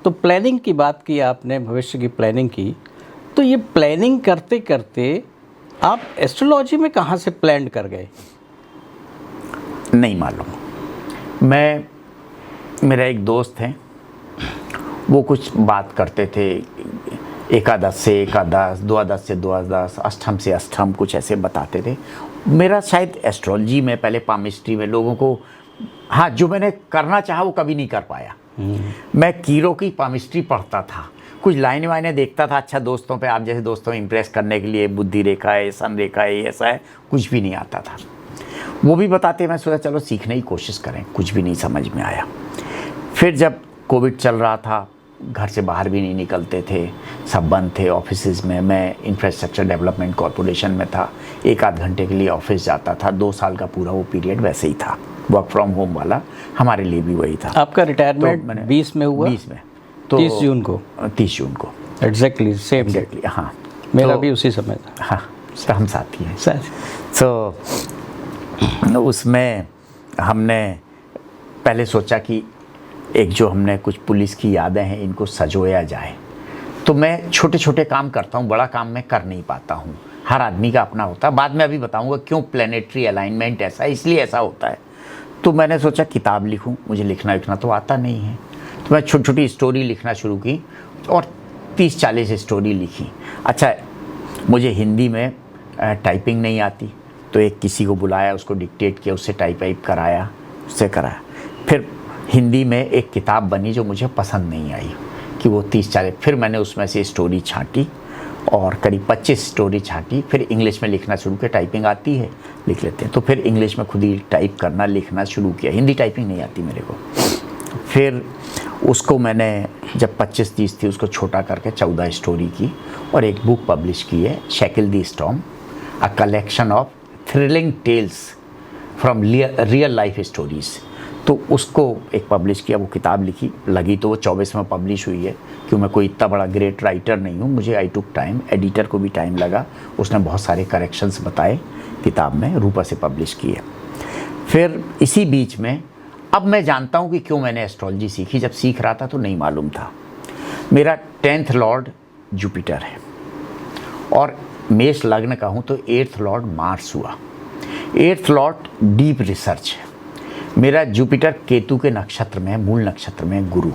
तो प्लानिंग की बात की आपने, भविष्य की प्लानिंग की, तो ये प्लानिंग करते करते आप एस्ट्रोलॉजी में कहाँ से प्लान कर गए? नहीं मालूम। मेरा एक दोस्त है, वो कुछ बात करते थे, एकादश से एकादश, द्वादश से द्वादश, अष्टम से अष्टम, कुछ ऐसे बताते थे। मेरा शायद एस्ट्रोलॉजी में, पहले पामिस्ट्री में लोगों को, हाँ, जो मैंने करना चाहा वो कभी नहीं कर पाया। मैं कीरो की पामिस्ट्री पढ़ता था, कुछ लाइनें वाइनें देखता था, अच्छा दोस्तों पे, आप जैसे दोस्तों इम्प्रेस करने के लिए, बुद्धि रेखा है, सन रेखा है, ऐसा है, कुछ भी नहीं आता था। वो भी बताते, मैं सोचा चलो सीखने की कोशिश करें, कुछ भी नहीं समझ में आया। फिर जब कोविड चल रहा था, घर से बाहर भी नहीं निकलते थे, सब बंद थे ऑफिसेज में, मैं इंफ्रास्ट्रक्चर डेवलपमेंट कॉरपोरेशन में था, एक आध घंटे के लिए ऑफिस जाता था। 2 साल का पूरा वो पीरियड वैसे ही था, वर्क फ्रॉम होम वाला, हमारे लिए भी वही था। आपका रिटायरमेंट तो 20 में हुआ? 20 में, तो 30 जून को। 30 जून को एग्जैक्टली सेम। एग्जैक्टली, हाँ, मेरा तो, भी उसी समय था। हाँ, तो हम साथी हैं। सर, तो उसमें हमने पहले सोचा कि एक जो हमने कुछ पुलिस की यादें हैं, इनको सजोया जाए। तो मैं छोटे छोटे काम करता हूँ, बड़ा काम मैं कर नहीं पाता हूँ, हर आदमी का अपना होता है। बाद में अभी बताऊँगा क्यों प्लानिटरी अलाइनमेंट ऐसा है, इसलिए ऐसा होता है। तो मैंने सोचा किताब लिखूँ, मुझे लिखना लिखना तो आता नहीं है, तो मैं छोटी छोटी स्टोरी लिखना शुरू की और 30-40 स्टोरी लिखी। अच्छा, मुझे हिंदी में टाइपिंग नहीं आती, तो एक किसी को बुलाया, उसको डिक्टेट किया, उससे टाइप कराया, उससे कराया। फिर हिंदी में एक किताब बनी जो मुझे पसंद नहीं आई कि वो 30-40, फिर मैंने उसमें से स्टोरी छांटी और करीब 25 स्टोरी छांटी। फिर इंग्लिश में लिखना शुरू किया, टाइपिंग आती है, लिख लेते हैं, तो फिर इंग्लिश में खुद ही टाइप करना, लिखना शुरू किया। हिंदी टाइपिंग नहीं आती मेरे को। फिर उसको मैंने जब 25-30 थी, उसको छोटा करके 14 स्टोरी की और एक बुक पब्लिश की है, Shackle the Storm, a collection of thrilling tales from real life stories. तो उसको एक पब्लिश किया, वो किताब लिखी, लगी तो वो 24 में पब्लिश हुई है। क्यों, मैं कोई इतना बड़ा ग्रेट राइटर नहीं हूँ, मुझे आई टुक टाइम, एडिटर को भी टाइम लगा, उसने बहुत सारे करेक्शंस बताए किताब में, रूपा से पब्लिश की है। फिर इसी बीच में अब मैं जानता हूँ कि क्यों मैंने एस्ट्रोलॉजी सीखी। जब सीख रहा था तो नहीं मालूम था। मेरा 10th लॉर्ड जुपिटर है और मेष लग्न का हूँ, तो 8th लॉर्ड मार्स हुआ। 8th लॉर्ड डीप रिसर्च है। मेरा जुपिटर केतु के नक्षत्र में, मूल नक्षत्र में, गुरु।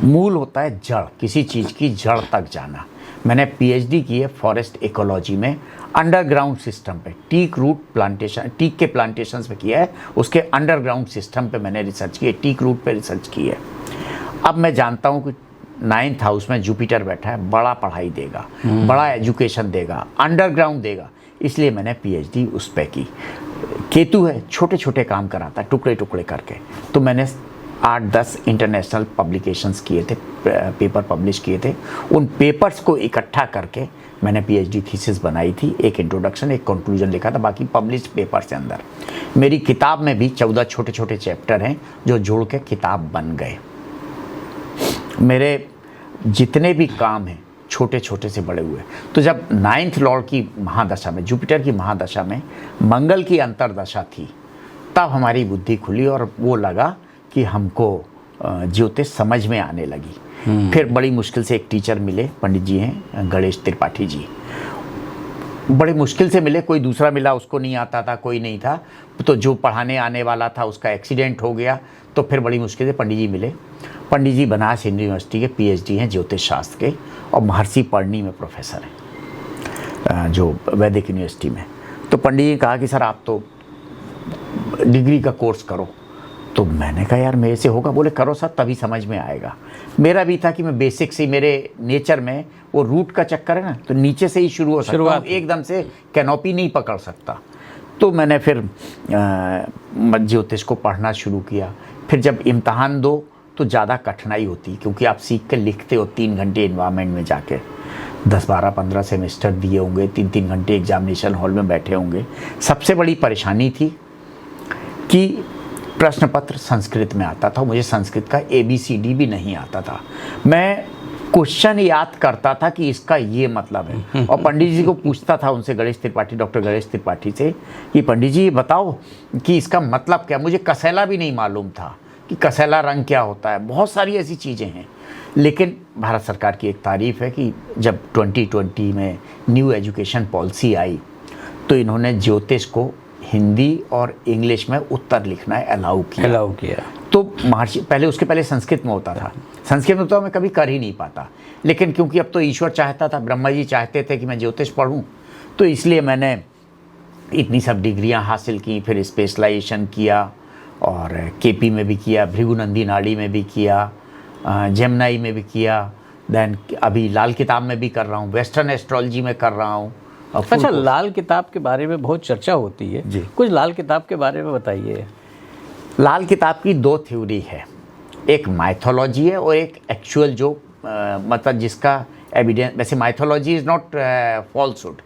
मूल होता है जड़, किसी चीज़ की जड़ तक जाना। मैंने पीएचडी की है फॉरेस्ट इकोलॉजी में, अंडरग्राउंड सिस्टम पे, टीक रूट प्लांटेशन, टीक के प्लांटेशंस पे किया है, उसके अंडरग्राउंड सिस्टम पे मैंने रिसर्च की है, टीक रूट पे रिसर्च की है। अब मैं जानता हूँ कि 9th हाउस में जुपिटर बैठा है, बड़ा पढ़ाई देगा, बड़ा एजुकेशन देगा, अंडरग्राउंड देगा, इसलिए मैंने पीएचडी उस पे की। केतु है, छोटे छोटे काम कराता है, टुकड़े टुकड़े करके। तो मैंने 8-10 इंटरनेशनल पब्लिकेशंस किए थे, पेपर पब्लिश किए थे। उन पेपर्स को इकट्ठा करके मैंने पीएचडी थीसिस बनाई थी, एक इंट्रोडक्शन, एक कंक्लूजन लिखा था, बाकी पब्लिश पेपर के अंदर। मेरी किताब में भी 14 छोटे छोटे चैप्टर हैं जो जोड़ के किताब बन गए। मेरे जितने भी काम हैं छोटे छोटे से बड़े हुए। तो जब 9th लॉर्ड की महादशा में, जुपिटर की महादशा में मंगल की अंतरदशा थी, तब हमारी बुद्धि खुली और वो लगा कि हमको ज्योतिष समझ में आने लगी। फिर बड़ी मुश्किल से एक टीचर मिले, पंडित जी हैं गणेश त्रिपाठी जी, बड़ी मुश्किल से मिले, कोई दूसरा मिला, उसको नहीं आता था, कोई नहीं था, तो जो पढ़ाने आने वाला था उसका एक्सीडेंट हो गया, तो फिर बड़ी मुश्किल से पंडित जी मिले। पंडित जी बनारस हिंदू यूनिवर्सिटी के पीएचडी हैं ज्योतिष शास्त्र के, और महर्षि पर्णी में प्रोफेसर हैं, जो वैदिक यूनिवर्सिटी में। तो पंडित जी ने कहा कि सर आप तो डिग्री का कोर्स करो। तो मैंने कहा यार मेरे से होगा? बोले करो सर, तभी समझ में आएगा। मेरा भी था कि मैं बेसिक से, मेरे नेचर में वो रूट का चक्कर है ना, तो नीचे से ही शुरू हो सकता हूँ, एकदम से कैनोपी नहीं पकड़ सकता। तो मैंने फिर ज्योतिष को पढ़ना शुरू किया। फिर जब इम्तहान दो तो ज़्यादा कठिनाई होती, क्योंकि आप सीख के लिखते हो 3 घंटे इन्वायरमेंट में जाके, 10-12-15 सेमेस्टर दिए होंगे, 3-3 घंटे एग्जामिनेशन हॉल में बैठे होंगे। सबसे बड़ी परेशानी थी कि प्रश्न पत्र संस्कृत में आता था, मुझे संस्कृत का ABCD भी नहीं आता था। मैं क्वेश्चन याद करता था कि इसका ये मतलब है, और पंडित जी को पूछता था उनसे, गणेश त्रिपाठी, डॉक्टर गणेश त्रिपाठी से, कि पंडित जी बताओ कि इसका मतलब क्या। मुझे कसेला भी नहीं मालूम था, कि कसैला रंग क्या होता है, बहुत सारी ऐसी चीज़ें हैं। लेकिन भारत सरकार की एक तारीफ़ है कि जब 2020 में न्यू एजुकेशन पॉलिसी आई तो इन्होंने ज्योतिष को हिंदी और इंग्लिश में उत्तर लिखना अलाउ किया। तो महर्षि पहले, उसके पहले संस्कृत में होता था, संस्कृत में तो मैं कभी कर ही नहीं पाता, लेकिन क्योंकि अब तो ईश्वर चाहता था, ब्रह्मा जी चाहते थे कि मैं ज्योतिष पढ़ूं, तो इसलिए मैंने इतनी सब डिग्रियां हासिल की, फिर स्पेशलाइजेशन किया और केपी में भी किया, भृगुनंदी नाड़ी में भी किया, जेमनाई में भी किया, देन अभी लाल किताब में भी कर रहा हूँ, वेस्टर्न एस्ट्रोलॉजी में कर रहा हूँ। अच्छा, लाल किताब के बारे में बहुत चर्चा होती है जी, कुछ लाल किताब के बारे में बताइए। लाल किताब की दो थ्योरी है, एक माइथोलॉजी है और एक एक्चुअल जो मतलब जिसका एविडेंस, वैसे mythology is not falsehood,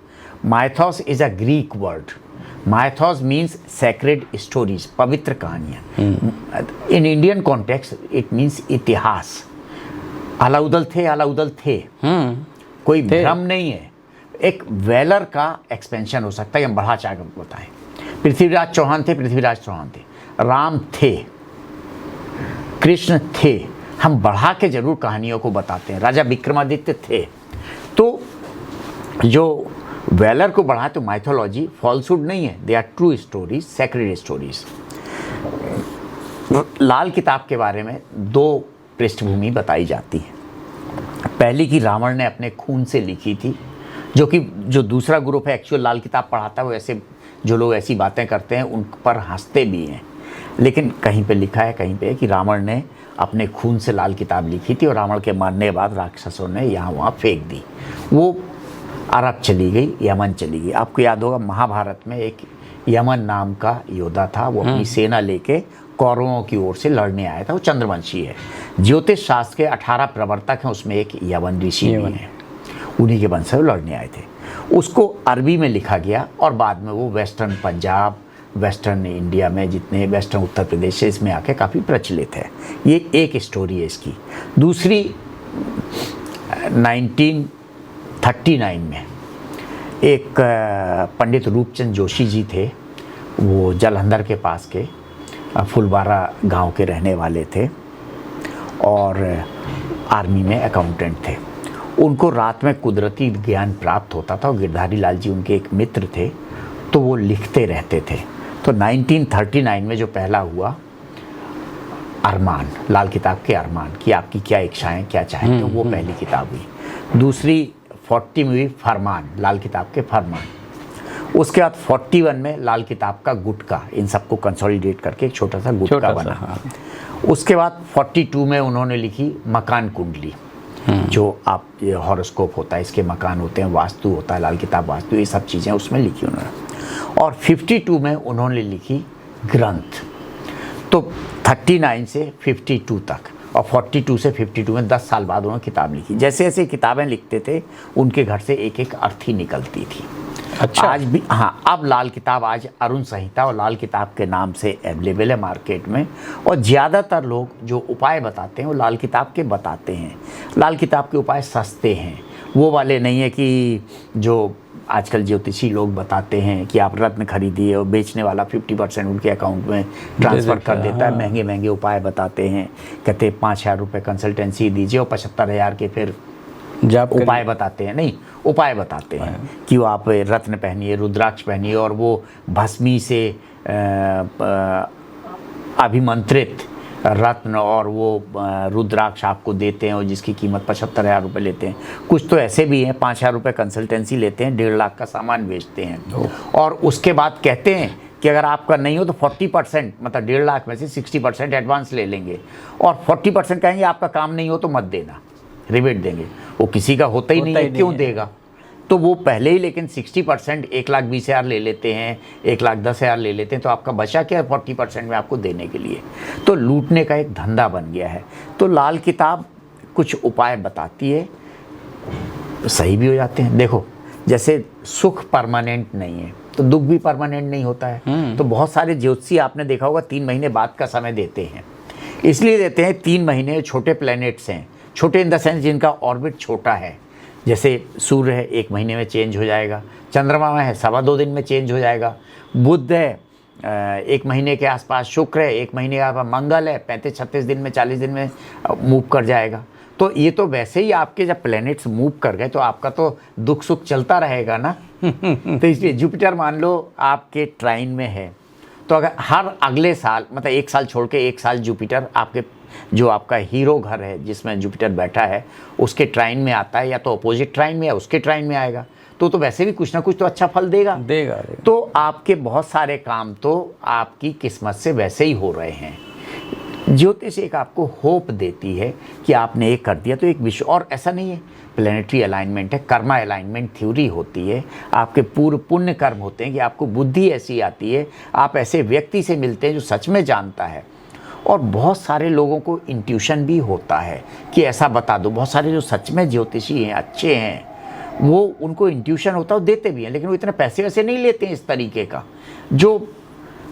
Mythos is a Greek word, Mythos means sacred stories, पवित्र कहानियाँ। In Indian context it means इतिहास। अलाउदल थे, कोई भ्रम नहीं है, एक वेलर का एक्सपेंशन हो सकता है, हम बढ़ा चाह कर बताएं। पृथ्वीराज चौहान थे, राम थे, कृष्ण थे, हम बढ़ा के जरूर कहानियों को बताते हैं, राजा विक्रमादित्य थे। तो जो वेलर को बढ़ा तो माइथोलॉजी फॉल्सहुड नहीं है, they are true stories, sacred stories. Lal Kitab के बारे में दो पृष्ठभूमि बताई जाती है। पहली की रावण ने अपने खून से लिखी थी, जो दूसरा ग्रुप है एक्चुअल लाल किताब पढ़ाता है, वो ऐसे जो लोग ऐसी बातें करते हैं उन पर हंसते भी हैं, लेकिन कहीं पे लिखा है, कहीं पे कि रावण ने अपने खून से लाल किताब लिखी थी और रावण के मरने के बाद राक्षसों ने यहाँ वहाँ फेंक दी, वो अरब चली गई, यमन चली गई। आपको याद होगा महाभारत में एक यमन नाम का योद्धा था, वो अपनी सेना लेके कौरवों की ओर से लड़ने आया था, वो चंद्रवंशी है। ज्योतिष शास्त्र के 18 प्रवर्तक हैं, उसमें एक यवन ऋषि भी हैं, उन्हीं के वंश से वो लड़ने आए थे। उसको अरबी में लिखा गया और बाद में वो वेस्टर्न पंजाब, वेस्टर्न इंडिया में जितने वेस्टर्न उत्तर प्रदेश है इसमें आके काफ़ी प्रचलित है। ये एक स्टोरी है इसकी। दूसरी 1939 में एक पंडित रूपचंद जोशी जी थे, वो जालंधर के पास के फुलबारा गांव के रहने वाले थे और आर्मी में अकाउंटेंट थे। उनको रात में कुदरती ज्ञान प्राप्त होता था और गिरधारी लाल जी उनके एक मित्र थे, तो वो लिखते रहते थे। तो 1939 में जो पहला हुआ अरमान, लाल किताब के अरमान कि आपकी क्या इच्छाएं, क्या चाहें, तो वो पहली किताब हुई। दूसरी 40 में हुई फरमान, लाल किताब के फरमान। उसके बाद 41 में लाल किताब का गुटका, इन सबको कंसोलिडेट करके एक छोटा सा गुटका बना। हाँ। उसके बाद 42 में उन्होंने लिखी मकान कुंडली, जो आप ये हॉरोस्कोप होता है, इसके मकान होते हैं, वास्तु होता है, लाल किताब वास्तु, ये सब चीज़ें उसमें लिखी उन्होंने। और 52 में उन्होंने लिखी ग्रंथ। तो 39 से 52 तक और 42 से 52 में 10 साल बाद उन्होंने किताब लिखी। जैसे जैसे किताबें लिखते थे उनके घर से एक एक अर्थी निकलती थी। अच्छा, आज भी, हाँ, अब लाल किताब आज अरुण संहिता और लाल किताब के नाम से अवेलेबल है मार्केट में, और ज़्यादातर लोग जो उपाय बताते हैं वो लाल किताब के बताते हैं। लाल किताब के उपाय सस्ते हैं, वो वाले नहीं है कि जो आजकल ज्योतिषी लोग बताते हैं कि आप रत्न खरीदिए और बेचने वाला 50% उनके अकाउंट में ट्रांसफ़र कर देता है। महंगे महंगे उपाय बताते हैं, कहते हैं 5,000 रुपये कंसल्टेंसी दीजिए और 75,000 के फिर उपाय बताते हैं। नहीं, उपाय बताते हैं कि वो आप रत्न पहनिए, रुद्राक्ष पहनिए और वो भस्मी से अभिमंत्रित रत्न और वो रुद्राक्ष आपको देते हैं और जिसकी कीमत 75,000 रुपये लेते हैं। कुछ तो ऐसे भी हैं 5,000 रुपये कंसल्टेंसी लेते हैं, 1.5 लाख का सामान बेचते हैं और उसके बाद कहते हैं कि अगर आपका नहीं हो तो 40%, मतलब 1.5 लाख में से 60% एडवांस ले लेंगे और 40% कहेंगे आपका काम नहीं हो तो मत देना, रिबेट देंगे। वो किसी का होता ही नहीं है, क्यों देगा? तो वो पहले ही लेकिन 60% 1,20,000 ले लेते हैं, 1,10,000 ले लेते हैं, तो आपका बचा क्या 40% में आपको देने के लिए? तो लूटने का एक धंधा बन गया है। तो लाल किताब कुछ उपाय बताती है, सही भी हो जाते हैं। देखो, जैसे सुख परमानेंट नहीं है तो दुख भी परमानेंट नहीं होता है। तो बहुत सारे ज्योतिषी आपने देखा होगा 3 महीने बाद का समय देते हैं, इसलिए देते हैं 3 महीने छोटे प्लैनेट्स हैं, छोटे इन द सेंस जिनका ऑर्बिट छोटा है। जैसे सूर्य है 1 महीने में चेंज हो जाएगा, चंद्रमा है 2.25 दिन में चेंज हो जाएगा, बुध है एक महीने के आसपास शुक्र है, एक महीने के आसपास मंगल है, 35-36 दिन में, 40 दिन में मूव कर जाएगा। तो ये तो वैसे ही आपके जब प्लैनेट्स मूव कर गए तो आपका तो दुख सुख चलता रहेगा ना। तो इसलिए जुपिटर मान लो आपके ट्राइन में है, तो अगर हर अगले साल मतलब एक साल छोड़ के एक साल जुपिटर आपके जो आपका हीरो घर है जिसमें जुपिटर बैठा है उसके ट्राइन में आता है, या तो अपोजिट ट्राइन में या उसके ट्राइन में आएगा, तो वैसे भी कुछ ना कुछ तो अच्छा फल देगा। तो आपके बहुत सारे काम तो आपकी किस्मत से वैसे ही हो रहे हैं। ज्योतिष एक आपको होप देती है कि आपने एक कर दिया तो एक विश्व, और ऐसा नहीं है, प्लैनेटरी अलाइनमेंट है, कर्मा अलाइनमेंट थ्योरी होती है, आपके पूर्व पुण्य कर्म होते हैं कि आपको बुद्धि ऐसी आती है, आप ऐसे व्यक्ति से मिलते हैं जो सच में जानता है। और बहुत सारे लोगों को इंट्यूशन भी होता है कि ऐसा बता दो। बहुत सारे जो सच में ज्योतिषी हैं, अच्छे हैं, वो उनको इंट्यूशन होता है, वो देते भी हैं, लेकिन वो इतने पैसे वैसे नहीं लेते हैं इस तरीके का। जो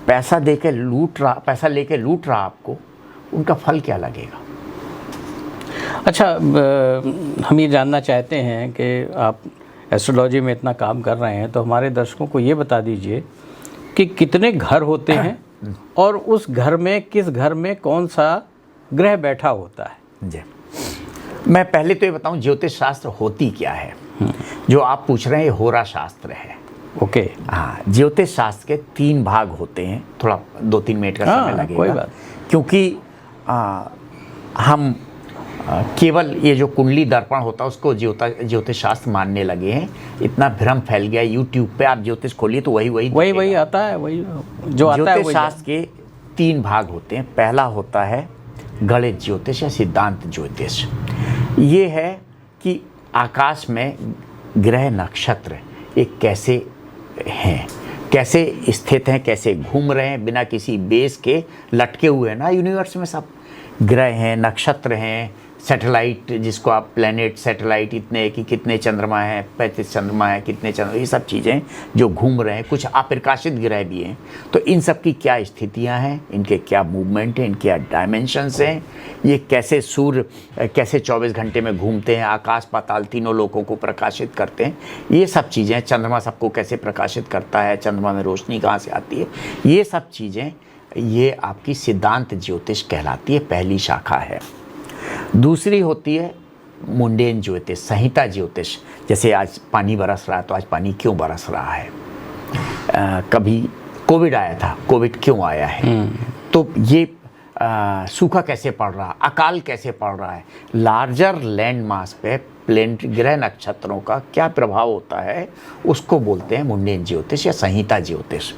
पैसा लेके लूट रहा आपको, उनका फल क्या लगेगा। अच्छा, हम ये जानना चाहते हैं कि आप एस्ट्रोलॉजी में इतना काम कर रहे हैं, तो हमारे दर्शकों को ये बता दीजिए कि कितने घर होते हैं और उस घर में किस घर में कौन सा ग्रह बैठा होता है। जी, मैं पहले तो ये बताऊं ज्योतिष शास्त्र होती क्या है। जो आप पूछ रहे हैं होरा शास्त्र है। ओके। हाँ, ज्योतिष शास्त्र के 3 भाग होते हैं। थोड़ा 2-3 मिनट का समय लगेगा, कोई बात, क्योंकि हम केवल ये जो कुंडली दर्पण होता है उसको ज्योतिष शास्त्र मानने लगे हैं। इतना भ्रम फैल गया, यूट्यूब पे आप ज्योतिष खोलिए तो वही आता है, वही जो आता है। ज्योतिष शास्त्र के 3 भाग होते हैं। पहला होता है गणित ज्योतिष या सिद्धांत ज्योतिष। ये है कि आकाश में ग्रह नक्षत्र एक कैसे हैं, कैसे स्थित हैं, कैसे घूम रहे हैं, बिना किसी बेस के लटके हुए हैं ना यूनिवर्स में। सब ग्रह हैं, नक्षत्र हैं, सैटेलाइट जिसको आप प्लैनेट, सैटेलाइट इतने कि कितने चंद्रमा हैं, 35 चंद्रमा है, कितने चंद्रमा, ये सब चीज़ें जो घूम रहे हैं। कुछ अप्रकाशित ग्रह भी हैं। तो इन सब की क्या स्थितियां हैं, इनके क्या मूवमेंट हैं, इनके क्या डायमेंशंस हैं, ये कैसे सूर्य कैसे 24 घंटे में घूमते हैं, आकाश पाताल तीनों लोगों को प्रकाशित करते हैं, ये सब चीज़ें, चंद्रमा सबको कैसे प्रकाशित करता है, चंद्रमा में रोशनी कहाँ से आती है, ये सब चीज़ें, ये आपकी सिद्धांत ज्योतिष कहलाती है, पहली शाखा है। दूसरी होती है मुंडेन ज्योतिष, संहिता ज्योतिष। जैसे आज पानी बरस रहा है तो आज पानी क्यों बरस रहा है, कभी कोविड आया था, कोविड क्यों आया है, तो ये सूखा कैसे पड़ रहा, अकाल कैसे पड़ रहा है, लार्जर लैंड मास पे प्लेनेट ग्रह नक्षत्रों का क्या प्रभाव होता है, उसको बोलते हैं मुंडेन ज्योतिष या संहिता ज्योतिष।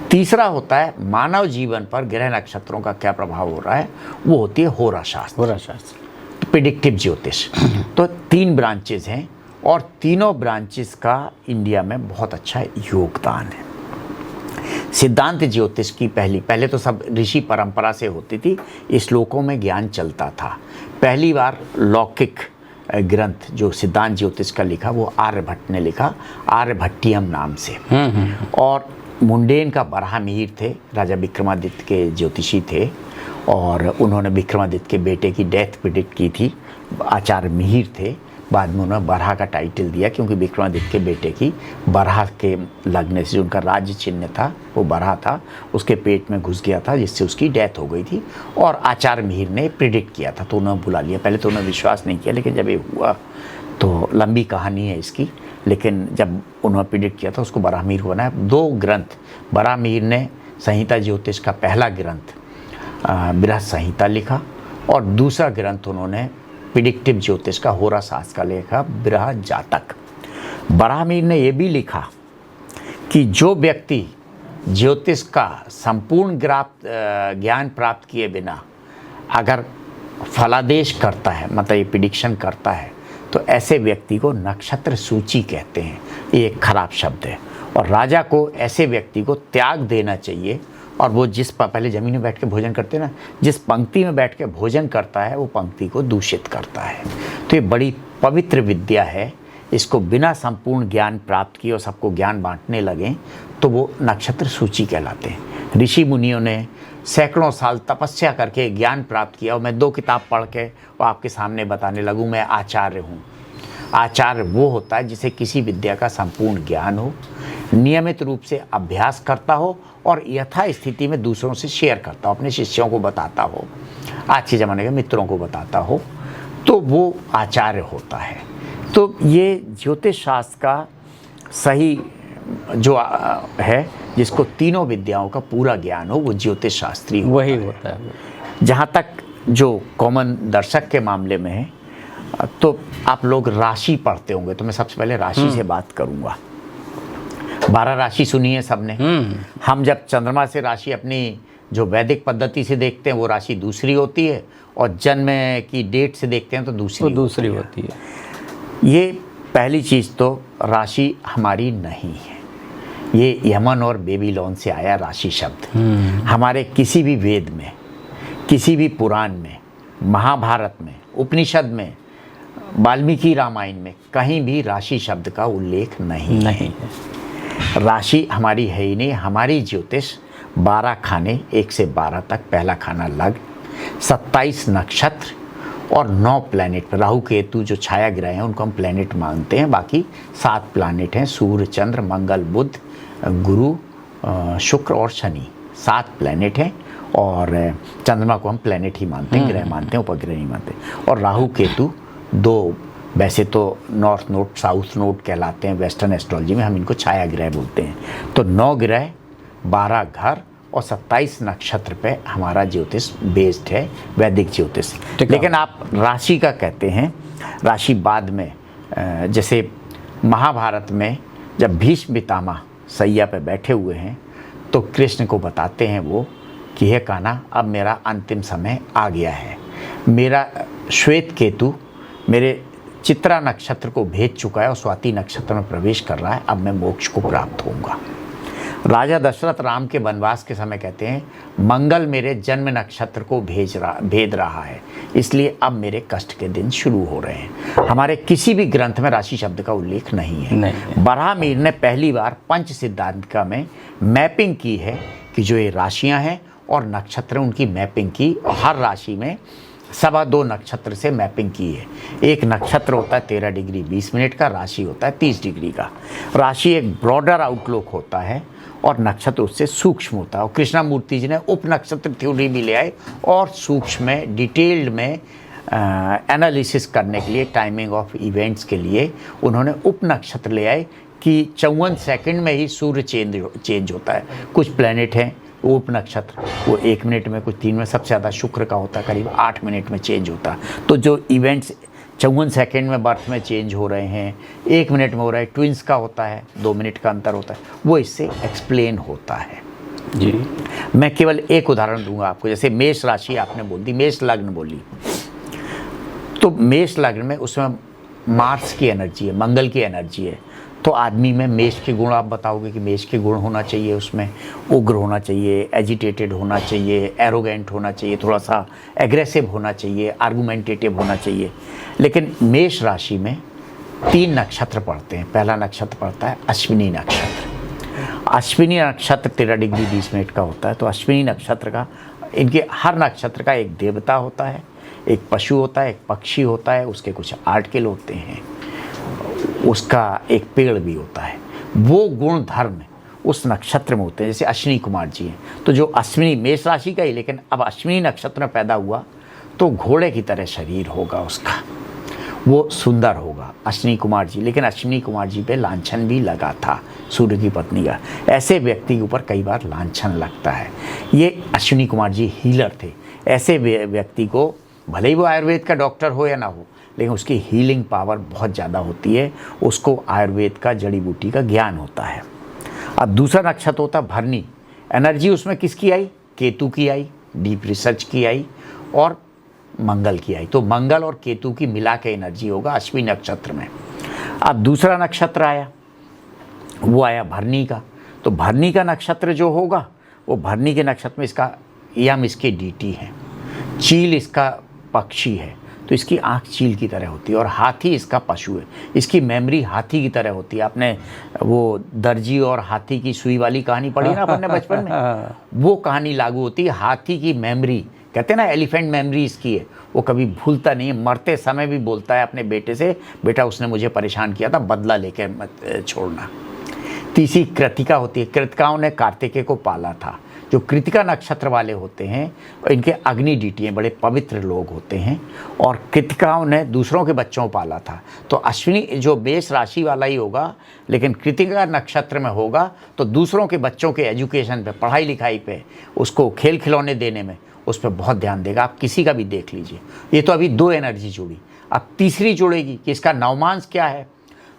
तीसरा होता है मानव जीवन पर ग्रह नक्षत्रों का क्या प्रभाव हो रहा है, वो होती है होरा शास्त्र, प्रेडिक्टिव ज्योतिष। तो 3 ब्रांचेज हैं और तीनों ब्रांचेस का इंडिया में बहुत अच्छा योगदान है। सिद्धांत ज्योतिष की पहले तो सब ऋषि परंपरा से होती थी, श्लोकों में ज्ञान चलता था। पहली बार लौकिक ग्रंथ जो सिद्धांत ज्योतिष का लिखा वो आर्यभट्ट ने लिखा, आर्यभट्टियम नाम से। और मुंडेन का बराह मिहिर थे, राजा विक्रमादित्य के ज्योतिषी थे, और उन्होंने विक्रमादित्य के बेटे की डेथ प्रिडिक्ट की थी। आचार्य मिहिर थे, बाद में उन्होंने बराह का टाइटल दिया क्योंकि विक्रमादित्य के बेटे की बराह के लगने से, उनका राज्य चिन्ह था वो बराह था, उसके पेट में घुस गया था जिससे उसकी डेथ हो गई थी। और आचार्य मिहिर ने प्रिडिक्ट किया था तो उन्होंने बुला लिया। पहले तो उन्होंने विश्वास नहीं किया, लेकिन जब ये हुआ तो लंबी कहानी है इसकी, लेकिन जब उन्होंने प्रिडिक्ट किया था उसको बराह मिहिर बनाया। 2 ग्रंथ बराह मिहिर ने संहिता ज्योतिष का पहला ग्रंथ बृहद संहिता लिखा, और दूसरा ग्रंथ उन्होंने प्रिडिक्टिव ज्योतिष का होरा शास्त्र का लिखा, बृहद जातक। बराह मिहिर ने यह भी लिखा कि जो व्यक्ति ज्योतिष का संपूर्ण ज्ञान प्राप्त किए बिना अगर फलादेश करता है, मतलब ये प्रिडिक्शन करता है, तो ऐसे व्यक्ति को नक्षत्र सूची कहते हैं। ये एक खराब शब्द है, और राजा को ऐसे व्यक्ति को त्याग देना चाहिए। और वो जिस पहले ज़मीन में बैठ के भोजन करते हैं ना, जिस पंक्ति में बैठ के भोजन करता है वो पंक्ति को दूषित करता है। तो ये बड़ी पवित्र विद्या है, इसको बिना संपूर्ण ज्ञान प्राप्त किए और सबको ज्ञान बांटने लगें तो वो नक्षत्र सूची कहलाते हैं। ऋषि मुनियों ने सैकड़ों साल तपस्या करके ज्ञान प्राप्त किया, और मैं 2 किताब पढ़ के वो आपके सामने बताने लगूँ मैं आचार्य हूँ। आचार्य वो होता है जिसे किसी विद्या का संपूर्ण ज्ञान हो, नियमित रूप से अभ्यास करता हो और यथा स्थिति में दूसरों से शेयर करता हो, अपने शिष्यों को बताता हो, आज के ज़माने के मित्रों को बताता हो, तो वो आचार्य होता है। तो ये ज्योतिष शास्त्र का सही जो है, जिसको तीनों विद्याओं का पूरा ज्ञान हो, वो ज्योतिष शास्त्री वही होता है। जहाँ तक जो कॉमन दर्शक के मामले में है, तो आप लोग राशि पढ़ते होंगे, तो मैं सबसे पहले राशि से बात करूँगा। 12 राशि सुनी है सबने। हम जब चंद्रमा से राशि अपनी जो वैदिक पद्धति से देखते हैं वो राशि दूसरी होती है, और जन्म की डेट से देखते हैं तो दूसरी होती है। ये पहली चीज़ तो राशि हमारी नहीं है, ये यमन और बेबीलोन से आया राशि शब्द। हमारे किसी भी वेद में, किसी भी पुराण में, महाभारत में, उपनिषद में, वाल्मीकि रामायण में कहीं भी राशि शब्द का उल्लेख नहीं है। राशि हमारी है ही नहीं। हमारी ज्योतिष 12 खाने, 1 से 12 तक, पहला खाना लग्न, 27 नक्षत्र और 9 प्लैनेट। राहु केतु जो छाया ग्रह हैं उनको हम प्लैनेट मानते हैं, बाकी 7 प्लैनेट हैं, सूर्य, चंद्र, मंगल, बुध, गुरु, शुक्र और शनि, 7 प्लैनेट हैं। और चंद्रमा को हम प्लैनेट ही मानते हैं, ग्रह मानते हैं, उपग्रह नहीं मानते। और राहु केतु 2 वैसे तो नॉर्थ नोड, साउथ नोड कहलाते हैं वेस्टर्न एस्ट्रोलॉजी में, हम इनको छाया ग्रह बोलते हैं। तो 9 ग्रह, 12 घर और 27 नक्षत्र पे हमारा ज्योतिष बेस्ड है, वैदिक ज्योतिष। लेकिन आप राशि का कहते हैं, राशि बाद में, जैसे महाभारत में जब भीष्म पितामह सैया पे बैठे हुए हैं तो कृष्ण को बताते हैं वो कि हे कान्हा, अब मेरा अंतिम समय आ गया है, मेरा श्वेत केतु मेरे चित्रा नक्षत्र को भेज चुका है और स्वाति नक्षत्र में प्रवेश कर रहा है, अब मैं मोक्ष को प्राप्त होऊंगा। राजा दशरथ राम के वनवास के समय कहते हैं, मंगल मेरे जन्म नक्षत्र को भेद रहा है, इसलिए अब मेरे कष्ट के दिन शुरू हो रहे हैं। हमारे किसी भी ग्रंथ में राशि शब्द का उल्लेख नहीं है। बरहामीर ने पहली बार पंच सिद्धांतिका में मैपिंग की है कि जो ये राशियाँ हैं और नक्षत्र, उनकी मैपिंग की, और हर राशि में 2.25 नक्षत्र से मैपिंग की है। एक नक्षत्र होता है 13 डिग्री 20 मिनट का, राशि होता है 30 डिग्री का। राशि एक ब्रॉडर आउटलुक होता है और नक्षत्र उससे सूक्ष्म होता है। और कृष्णामूर्ति जी ने उप नक्षत्र थ्योरी भी ले आए और सूक्ष्म में, डिटेल्ड में एनालिसिस करने के लिए, टाइमिंग ऑफ इवेंट्स के लिए उन्होंने उप नक्षत्र ले आए कि 54 सेकंड में ही सूर्य चेंज होता है। कुछ प्लैनेट हैं वो उप नक्षत्र, वो 1 मिनट में, कुछ 3 में, सबसे ज़्यादा शुक्र का होता है, करीब 8 मिनट में चेंज होता है। तो जो इवेंट्स 54 सेकंड में बर्थ में चेंज हो रहे हैं, 1 मिनट में हो रहा है, ट्विंस का होता है, 2 मिनट का अंतर होता है, वो इससे एक्सप्लेन होता है जी। मैं केवल एक उदाहरण दूंगा आपको। जैसे मेष राशि आपने बोल दी, मेष लग्न बोली, तो मेष लग्न में उसमें मार्स की एनर्जी है, मंगल की एनर्जी है। तो आदमी में मेष के गुण आप बताओगे कि मेष के गुण होना चाहिए, उसमें उग्र होना चाहिए, एजिटेटेड होना चाहिए, एरोगेंट होना चाहिए, थोड़ा सा एग्रेसिव होना चाहिए, आर्गुमेंटेटिव होना चाहिए। लेकिन मेष राशि में 3 नक्षत्र पड़ते हैं। पहला नक्षत्र पड़ता है अश्विनी नक्षत्र। अश्विनी नक्षत्र 13 डिग्री 20 मिनट का होता है। तो अश्विनी नक्षत्र का, इनके हर नक्षत्र का एक देवता होता है, एक पशु होता है, एक पक्षी होता है, उसके कुछ आर्टिकल होते हैं, उसका एक पेड़ भी होता है। वो गुण धर्म उस नक्षत्र में होते हैं। जैसे अश्विनी कुमार जी हैं, तो जो अश्विनी मेष राशि का ही, लेकिन अब अश्विनी नक्षत्र में पैदा हुआ तो घोड़े की तरह शरीर होगा उसका, वो सुंदर होगा अश्विनी कुमार जी। लेकिन अश्विनी कुमार जी पे लांछन भी लगा था सूर्य की पत्नी का। ऐसे व्यक्ति के ऊपर कई बार लांछन लगता है। ये अश्विनी कुमार जी हीलर थे। ऐसे व्यक्ति को, भले ही वो आयुर्वेद का डॉक्टर हो या ना हो, लेकिन उसकी हीलिंग पावर बहुत ज़्यादा होती है। उसको आयुर्वेद का, जड़ी बूटी का ज्ञान होता है। अब दूसरा नक्षत्र होता है भरनी। एनर्जी उसमें किसकी आई? केतु की आई, डीप रिसर्च की आई और मंगल की आई। तो मंगल और केतु की मिला के एनर्जी होगा अश्विनी नक्षत्र में। अब दूसरा नक्षत्र आया, वो आया भरनी का। तो भरनी का नक्षत्र जो होगा, वो भरनी के नक्षत्र में इसका यम इसके डीटी है, चील इसका पक्षी है, तो इसकी आँख चील की तरह होती है, और हाथी इसका पशु है। इसकी मेमोरी हाथी की तरह होती है। आपने वो दर्जी और हाथी की सुई वाली कहानी पढ़ी ना अपने बचपन में, वो कहानी लागू होती है। हाथी की मेमोरी, कहते हैं ना एलिफेंट मेमोरी इसकी है, वो कभी भूलता नहीं है। मरते समय भी बोलता है अपने बेटे से, बेटा उसने मुझे परेशान किया था, बदला लेके मत छोड़ना। तीसरी कृतिका होती है। कृतिकाओं ने कार्तिकेय को पाला था। जो कृतिका नक्षत्र वाले होते हैं इनके अग्नि डीटियाँ बड़े पवित्र लोग होते हैं, और कृतिकाओं ने दूसरों के बच्चों को पाला था। तो अश्विनी जो मेष राशि वाला ही होगा, लेकिन कृतिका नक्षत्र में होगा तो दूसरों के बच्चों के एजुकेशन पे, पढ़ाई लिखाई पे, उसको खेल खिलौने देने में, उस पर बहुत ध्यान देगा। आप किसी का भी देख लीजिए। ये तो अभी 2 एनर्जी जुड़ी, अब तीसरी जुड़ेगी कि इसका नवमांश क्या है।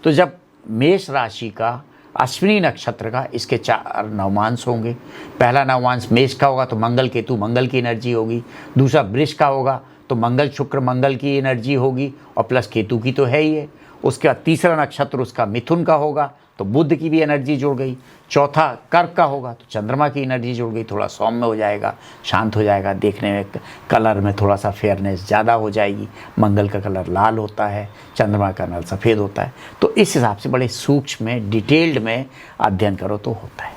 तो जब मेष राशि का अश्विनी नक्षत्र का इसके 4 नवमांश होंगे। पहला नवमांश मेष का होगा तो मंगल केतु, मंगल की एनर्जी होगी। दूसरा वृष का होगा तो मंगल शुक्र, मंगल की एनर्जी होगी, और प्लस केतु की तो है ही है। उसके बाद तीसरा नक्षत्र उसका मिथुन का होगा तो बुध की भी एनर्जी जुड़ गई। चौथा कर्क का होगा तो चंद्रमा की एनर्जी जुड़ गई। थोड़ा सौम्य हो जाएगा, शांत हो जाएगा, देखने में कलर में थोड़ा सा फेयरनेस ज़्यादा हो जाएगी। मंगल का कलर लाल होता है, चंद्रमा का कलर सफ़ेद होता है। तो इस हिसाब से बड़े सूक्ष्म में, डिटेल्ड में अध्ययन करो तो होता है।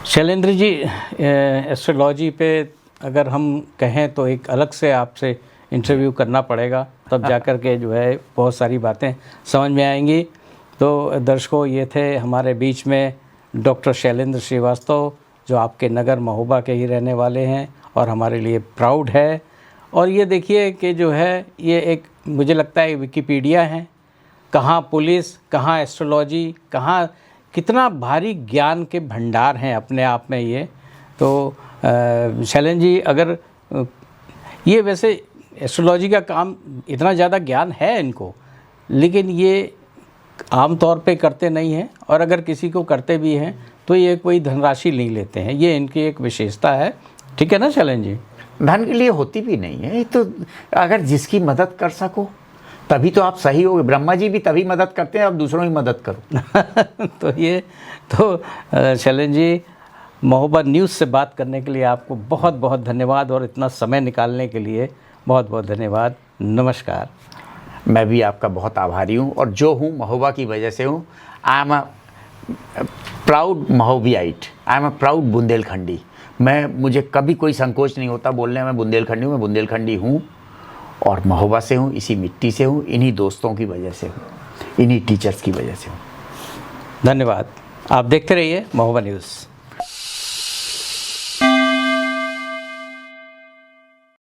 शैलेंद्र जी, एस्ट्रोलॉजी पे अगर हम कहें तो एक अलग से आपसे इंटरव्यू करना पड़ेगा, तब जाकर के जो है बहुत सारी बातें समझ में आएंगी। तो दर्शकों, ये थे हमारे बीच में डॉक्टर शैलेंद्र श्रीवास्तव, जो आपके नगर महोबा के ही रहने वाले हैं और हमारे लिए प्राउड है। और ये देखिए कि जो है ये एक, मुझे लगता है विकिपीडिया है, कहाँ पुलिस, कहाँ एस्ट्रोलॉजी, कहाँ कितना भारी ज्ञान के भंडार हैं अपने आप में ये। तो शैलेंद्र जी, अगर ये वैसे एस्ट्रोलॉजी का काम, इतना ज़्यादा ज्ञान है इनको, लेकिन ये आम तौर पे करते नहीं हैं, और अगर किसी को करते भी हैं तो ये कोई धनराशि नहीं लेते हैं। ये इनकी एक विशेषता है। ठीक है ना शैलेंद्र जी? धन के लिए होती भी नहीं है। तो अगर जिसकी मदद कर सको तभी तो आप सही होगे। ब्रह्मा जी भी तभी मदद करते हैं, आप दूसरों की मदद करो। तो ये तो शैलेंद्र जी, महोबा न्यूज़ से बात करने के लिए आपको बहुत बहुत धन्यवाद, और इतना समय निकालने के लिए बहुत बहुत धन्यवाद। नमस्कार। मैं भी आपका बहुत आभारी हूँ, और जो हूँ महोबा की वजह से हूँ। I am a proud Mahobiyaite, I am a proud Bundelkhandi. मुझे कभी कोई संकोच नहीं होता बोलने में बुंदेलखंडी हूँ। मैं बुंदेलखंडी हूँ और महोबा से हूँ, इसी मिट्टी से हूँ, इन्हीं दोस्तों की वजह से हूँ, इन्हीं टीचर्स की वजह से हूँ। धन्यवाद। आप देखते रहिए महोबा न्यूज़।